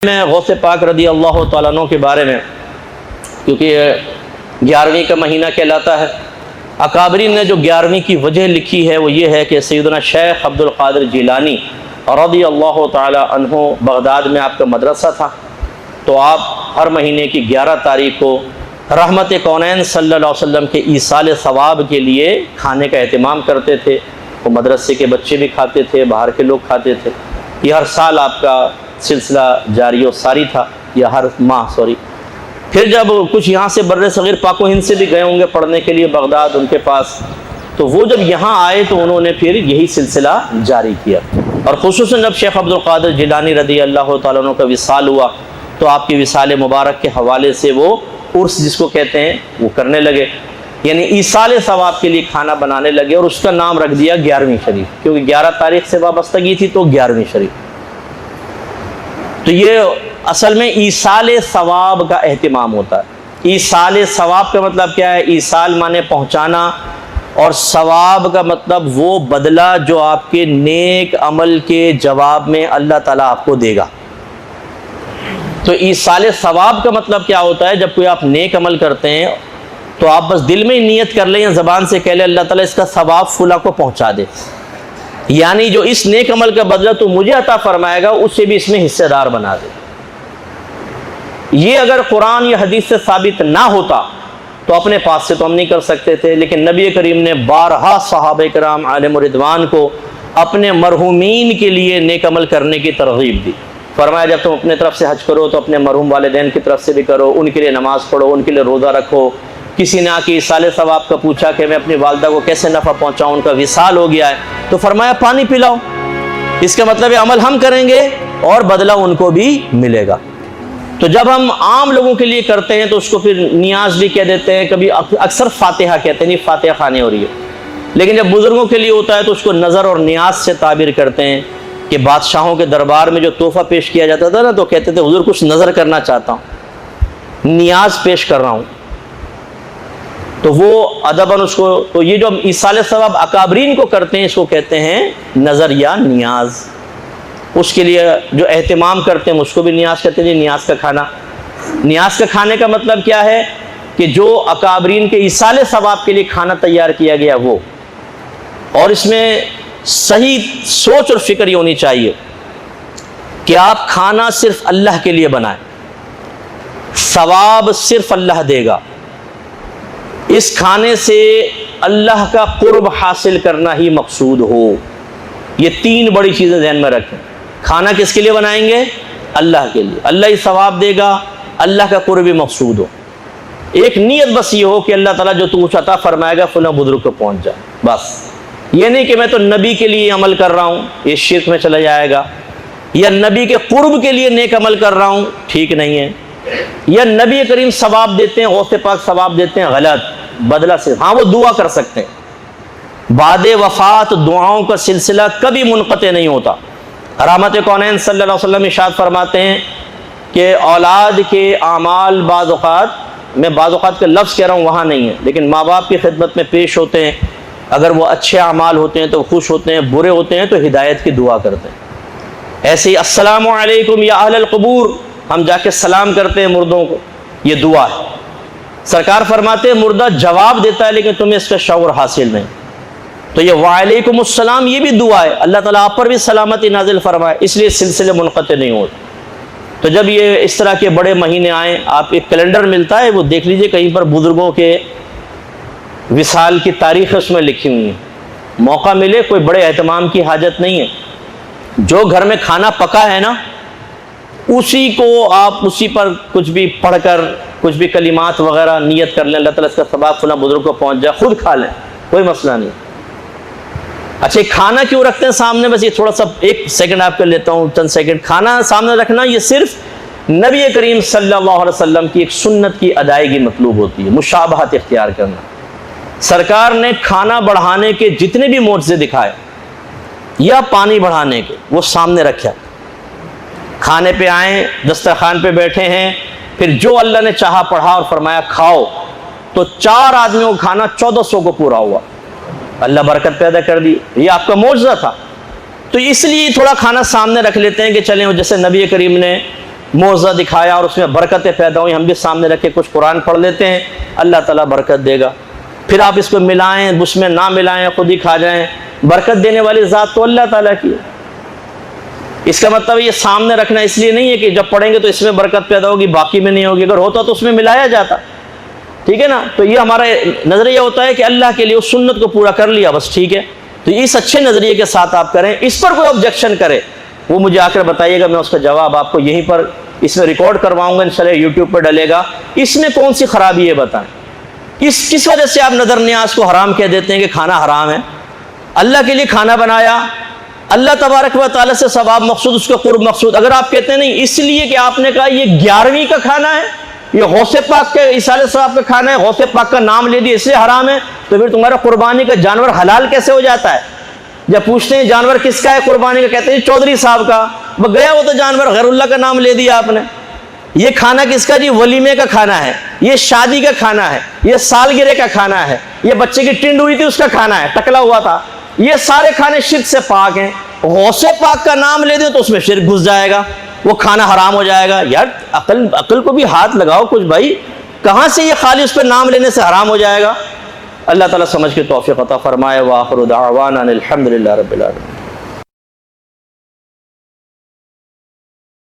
میں غوث پاک رضی اللہ تعالیٰ عنہ کے بارے میں، کیونکہ 11ویں کا مہینہ کہلاتا ہے، اکابرین نے جو 11ویں کی وجہ لکھی ہے وہ یہ ہے کہ سیدنا شیخ عبد القادر جیلانی رضی اللہ تعالیٰ عنہ بغداد میں آپ کا مدرسہ تھا، تو آپ ہر مہینے کی 11 تاریخ کو رحمت کونین صلی اللہ علیہ وسلم کے ایصال ثواب کے لیے کھانے کا اہتمام کرتے تھے۔ وہ مدرسے کے بچے بھی کھاتے تھے، باہر کے لوگ کھاتے تھے۔ یہ ہر سال آپ کا سلسلہ جاری و ساری تھا، یا ہر ماہ پھر جب کچھ یہاں سے بر صغیر پاک و ہند سے بھی گئے ہوں گے پڑھنے کے لیے بغداد ان کے پاس، تو وہ جب یہاں آئے تو انہوں نے پھر یہی سلسلہ جاری کیا، اور خصوصاً جب شیخ عبد القادر جیلانی رضی اللہ تعالیٰ عنہ کا وصال ہوا تو آپ کی وصال مبارک کے حوالے سے وہ عرس جس کو کہتے ہیں وہ کرنے لگے، یعنی ایصال ثواب کے لیے کھانا بنانے لگے، اور اس کا نام رکھ دیا 11ویں شریف، کیونکہ 11 تاریخ سے وابستگی تھی تو 11ویں شریف۔ تو یہ اصل میں ایصال ثواب کا اہتمام ہوتا ہے۔ ایصال ثواب کا مطلب کیا ہے؟ ایصال مانے پہنچانا، اور ثواب کا مطلب وہ بدلہ جو آپ کے نیک عمل کے جواب میں اللہ تعالیٰ آپ کو دے گا۔ تو ایصال ثواب کا مطلب کیا ہوتا ہے؟ جب کوئی آپ نیک عمل کرتے ہیں تو آپ بس دل میں ہی نیت کر لیں یا زبان سے کہہ لیں اللہ تعالیٰ اس کا ثواب فلاں کو پہنچا دے، یعنی جو اس نیک عمل کا بدلہ تو مجھے عطا فرمائے گا اسے بھی اس میں حصے دار بنا دے۔ یہ اگر قرآن یا حدیث سے ثابت نہ ہوتا تو اپنے پاس سے تو ہم نہیں کر سکتے تھے، لیکن نبی کریم نے بارہا صحابہ کرام علیہم رضوان کو اپنے مرحومین کے لیے نیک عمل کرنے کی ترغیب دی۔ فرمایا جب تم اپنے طرف سے حج کرو تو اپنے مرحوم والدین کی طرف سے بھی کرو، ان کے لیے نماز پڑھو، ان کے لیے روزہ رکھو۔ کسی نے آ کے ایصال ثواب کا پوچھا کہ میں اپنی والدہ کو کیسے نفع پہنچاؤں، ان کا وصال ہو گیا ہے، تو فرمایا پانی پلاؤ۔ اس کا مطلب ہے عمل ہم کریں گے اور بدلہ ان کو بھی ملے گا۔ تو جب ہم عام لوگوں کے لیے کرتے ہیں تو اس کو پھر نیاز بھی کہہ دیتے ہیں، کبھی اکثر فاتحہ کہتے ہیں، نہیں فاتحہ خانی ہو رہی ہے، لیکن جب بزرگوں کے لیے ہوتا ہے تو اس کو نظر اور نیاز سے تعبیر کرتے ہیں کہ بادشاہوں کے دربار میں جو تحفہ پیش کیا جاتا تھا نا، تو کہتے تھے حضور کچھ نظر کرنا چاہتا ہوں، نیاز پیش کر رہا ہوں، تو وہ ادباً اس کو، تو یہ جو ہم ایصال ثواب اکابرین کو کرتے ہیں اس کو کہتے ہیں نظر یا نیاز۔ اس کے لیے جو اہتمام کرتے ہیں اس کو بھی نیاز کہتے ہیں۔ نیاز کا کھانا، نیاز کا کھانے کا مطلب کیا ہے کہ جو اکابرین کے ایصال ثواب کے لیے کھانا تیار کیا گیا وہ، اور اس میں صحیح سوچ اور فکر یہ ہونی چاہیے کہ آپ کھانا صرف اللہ کے لیے بنائیں، ثواب صرف اللہ دے گا، اس کھانے سے اللہ کا قرب حاصل کرنا ہی مقصود ہو۔ یہ 3 بڑی چیزیں ذہن میں رکھیں۔ کھانا کس کے لیے بنائیں گے؟ اللہ کے لیے، اللہ ہی ثواب دے گا، اللہ کا قرب بھی مقصود ہو۔ ایک نیت بس یہ ہو کہ اللہ تعالیٰ جو تو عطا فرمائے گا فلاں بزرگ کو پہنچ جائے، بس یہ نہیں کہ میں تو نبی کے لیے عمل کر رہا ہوں، یہ شرک میں چلا جائے گا، یا نبی کے قرب کے لیے نیک عمل کر رہا ہوں، ٹھیک نہیں ہے، یا نبی کریم ثواب دیتے ہیں، غوث پاک ثواب دیتے ہیں، غلط، بدلہ سے ہاں وہ دعا کر سکتے ہیں۔ بعد وفات دعاؤں کا سلسلہ کبھی منقطع نہیں ہوتا۔ رحمت کونین صلی اللہ علیہ وسلم ارشاد فرماتے ہیں کہ اولاد کے اعمال بعض اوقات، میں بعض اوقات کا لفظ کہہ رہا ہوں وہاں نہیں ہے، لیکن ماں باپ کی خدمت میں پیش ہوتے ہیں، اگر وہ اچھے اعمال ہوتے ہیں تو خوش ہوتے ہیں، برے ہوتے ہیں تو ہدایت کی دعا کرتے ہیں۔ ایسے ہی السلام علیکم یا اہل القبور، ہم جا کے سلام کرتے ہیں مردوں کو، یہ دعا ہے۔ سرکار فرماتے ہیں مردہ جواب دیتا ہے لیکن تمہیں اس کا شعور حاصل نہیں، تو یہ وعلیکم السلام یہ بھی دعا ہے، اللہ تعالیٰ آپ پر بھی سلامتی نازل فرمائے، اس لیے سلسلے منقطع نہیں ہوتے۔ تو جب یہ اس طرح کے بڑے مہینے آئیں، آپ ایک کیلنڈر ملتا ہے وہ دیکھ لیجئے، کہیں پر بزرگوں کے وصال کی تاریخ اس میں لکھی ہوئی ہے، موقع ملے، کوئی بڑے اہتمام کی حاجت نہیں ہے، جو گھر میں کھانا پکا ہے نا اسی کو آپ اسی پر کچھ بھی پڑھ کر کچھ بھی کلمات وغیرہ نیت کر لیں، اللہ تعالیٰ اس کا ثواب فلاں بزرگ کو پہنچ جائے، خود کھا لیں، کوئی مسئلہ نہیں۔ اچھا کھانا کیوں رکھتے ہیں سامنے؟ بس یہ تھوڑا سا 1 سیکنڈ آپ کو لیتا ہوں، چند سیکنڈ۔ کھانا سامنے رکھنا یہ صرف نبی کریم صلی اللہ علیہ وسلم کی ایک سنت کی ادائیگی مطلوب ہوتی ہے، مشابہت اختیار کرنا۔ سرکار نے کھانا بڑھانے کے جتنے بھی معجزے دکھائے یا پانی بڑھانے کے وہ سامنے رکھا، کھانے پہ آئیں، دسترخوان پہ بیٹھے ہیں، پھر جو اللہ نے چاہا پڑھا اور فرمایا کھاؤ، تو 4 آدمیوں کا کھانا 1400 کو پورا ہوا، اللہ برکت پیدا کر دی، یہ آپ کا معجزہ تھا۔ تو اس لیے تھوڑا کھانا سامنے رکھ لیتے ہیں کہ چلیں، جیسے نبی کریم نے موضع دکھایا اور اس میں برکتیں پیدا ہوئی، ہم بھی سامنے رکھ کے کچھ قرآن پڑھ لیتے ہیں، اللہ تعالیٰ برکت دے گا۔ پھر آپ اس کو ملائیں، اس میں نہ ملائیں، خود ہی کھا جائیں، برکت دینے والی ذات تو اللہ تعالیٰ کی ہے۔ اس کا مطلب یہ سامنے رکھنا اس لیے نہیں ہے کہ جب پڑھیں گے تو اس میں برکت پیدا ہوگی باقی میں نہیں ہوگی، اگر ہوتا تو اس میں ملایا جاتا، ٹھیک ہے نا۔ تو یہ ہمارا نظریہ ہوتا ہے کہ اللہ کے لیے اس سنت کو پورا کر لیا بس، ٹھیک ہے۔ تو اس اچھے نظریے کے ساتھ آپ کریں۔ اس پر کوئی آبجیکشن کرے وہ مجھے آ کر بتائیے گا، میں اس کا جواب آپ کو یہیں پر اس میں ریکارڈ کرواؤں گا، انشاءاللہ یوٹیوب پر ڈلے گا۔ اس میں کون سی خرابی ہے بتائیں؟ کس وجہ سے آپ نظر نیاز کو حرام کہہ دیتے ہیں کہ کھانا حرام ہے؟ اللہ کے لیے کھانا بنایا، اللہ تبارک و تعالیٰ سے ثواب مقصود، اس کا قرب مقصود۔ اگر آپ کہتے ہیں نہیں اس لیے کہ آپ نے کہا یہ 11ویں کا کھانا ہے، یہ غوث پاک کے عیسیٰ صاحب کا کھانا ہے، غوث پاک کا نام لے دیا اس لیے حرام ہے، تو پھر تمہارا قربانی کا جانور حلال کیسے ہو جاتا ہے؟ جب پوچھتے ہیں جانور کس کا ہے قربانی کا، کہتے ہیں چودھری صاحب کا، وہ گیا وہ تو جانور غیر اللہ کا نام لے دیا آپ نے۔ یہ کھانا کس کا جی؟ ولیمے کا کھانا ہے، یہ شادی کا کھانا ہے، یہ سالگرہ کا کھانا ہے، یہ بچے کی ٹنڈ ہوئی تھی اس کا کھانا ہے، ٹکلا ہوا تھا۔ یہ سارے کھانے شرک سے پاک ہیں۔ غوث پاک کا نام لے دیں تو اس میں شرک گھس جائے گا، وہ کھانا حرام ہو جائے گا۔ یار عقل کو بھی ہاتھ لگاؤ کچھ بھائی، کہاں سے یہ خالی اس پہ نام لینے سے حرام ہو جائے گا؟ اللہ تعالیٰ سمجھ کے توفیق عطا فرمائے۔ وآخر دعوانا الحمدللہ رب العالمین۔